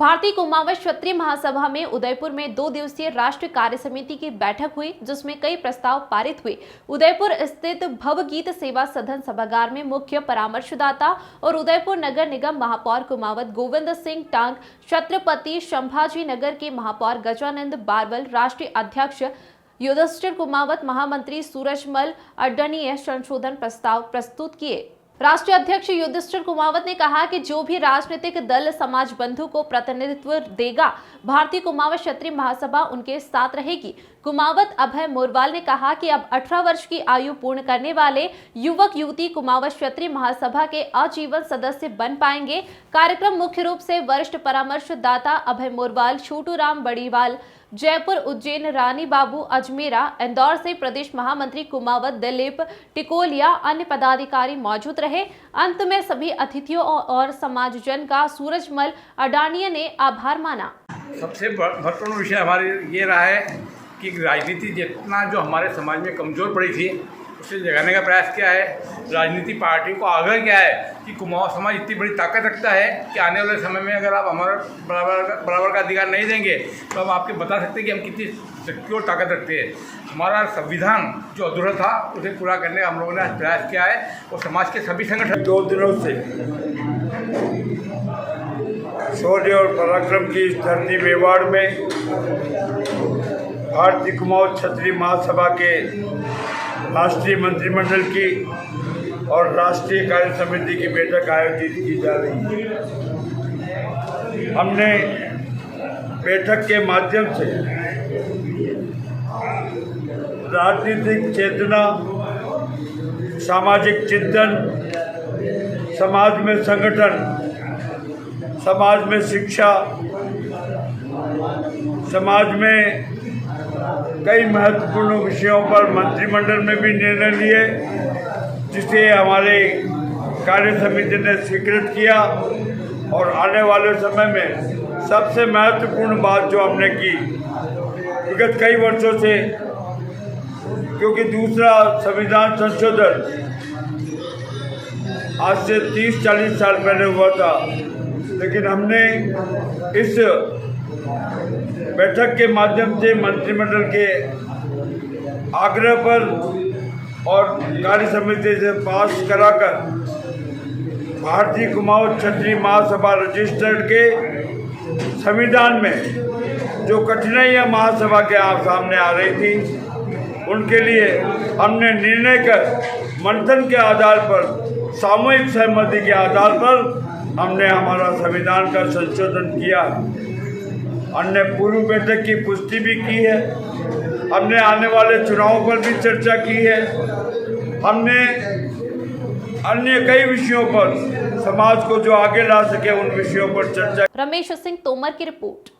भारतीय कुमावत क्षत्रिय महासभा में उदयपुर में 2 दिवसीय राष्ट्रीय कार्य समिति की बैठक हुई, जिसमें कई प्रस्ताव पारित हुए। उदयपुर स्थित भवगीत सेवा सदन सभागार में मुख्य परामर्शदाता और उदयपुर नगर निगम महापौर कुमावत गोविंद सिंह टांग, छत्रपति संभाजी नगर के महापौर गजानंद बारवल, राष्ट्रीय अध्यक्ष युधिष्ठिर कुमावत, महामंत्री सूरजमल अड्डनीय संशोधन प्रस्ताव प्रस्तुत किए। राष्ट्रीय अध्यक्ष युधिष्ठिर कुमावत ने कहा कि जो भी राजनीतिक दल समाज बंधु को प्रतिनिधित्व देगा, भारतीय कुमावत क्षत्रिय महासभा उनके साथ रहेगी। कुमावत अभय मोरवाल ने कहा कि अब 18 वर्ष की आयु पूर्ण करने वाले युवक युवती कुमावत क्षत्रिय महासभा के आजीवन सदस्य बन पाएंगे। कार्यक्रम मुख्य रूप से वरिष्ठ परामर्शदाता अभय मोरवाल, छोटू राम बड़ीवाल, जयपुर, उज्जैन, रानी बाबू, अजमेरा, इंदौर से प्रदेश महामंत्री कुमावत, दिलीप टिकोलिया, अन्य पदाधिकारी मौजूद रहे। अंत में सभी अतिथियों और समाजजन का सूरजमल अडानिया ने आभार माना। सबसे महत्वपूर्ण विषय हमारे ये रहा है कि राजनीति जितना जो हमारे समाज में कमज़ोर पड़ी थी, उसे जगाने का प्रयास किया है। राजनीति पार्टियों को आग्रह किया है कि कुमाऊं समाज इतनी बड़ी ताकत रखता है कि आने वाले समय में अगर आप हमारा बराबर का अधिकार नहीं देंगे तो हम आपके बता सकते हैं कि हम कितनी शक्ति और ताकत रखते हैं। हमारा संविधान जो अधूरा था उसे पूरा करने का हम लोगों ने प्रयास किया है और समाज के सभी संगठन 2 दिनों से शौर्य और पराक्रम की इस धरती मेवाड़ में भारतीय कुमाऊं क्षत्रिय महासभा के राष्ट्रीय मंत्रिमंडल की और राष्ट्रीय कार्य समिति की बैठक आयोजित की जा रही है। हमने बैठक के माध्यम से राजनीतिक चेतना, सामाजिक चिंतन, समाज में संगठन, समाज में शिक्षा, समाज में कई महत्वपूर्ण विषयों पर मंत्रिमंडल में भी निर्णय लिए, जिसे हमारे कार्य समिति ने स्वीकृत किया। और आने वाले समय में सबसे महत्वपूर्ण बात जो हमने की, विगत कई वर्षों से, क्योंकि दूसरा संविधान संशोधन आज से 30-40 साल पहले हुआ था, लेकिन हमने इस बैठक के माध्यम से मंत्रिमंडल के आग्रह पर और कार्य समिति से पास कराकर भारतीय कुमाऊं क्षत्रिय महासभा रजिस्टर्ड के संविधान में जो कठिनाइयां महासभा के सामने आ रही थी, उनके लिए हमने निर्णय कर मंथन के आधार पर, सामूहिक सहमति के आधार पर हमने हमारा संविधान का संशोधन किया। हमने पूर्व बैठक की पुष्टि भी की है। हमने आने वाले चुनावों पर भी चर्चा की है। हमने अन्य कई विषयों पर समाज को जो आगे ला सके उन विषयों पर चर्चा। रमेश सिंह तोमर की रिपोर्ट।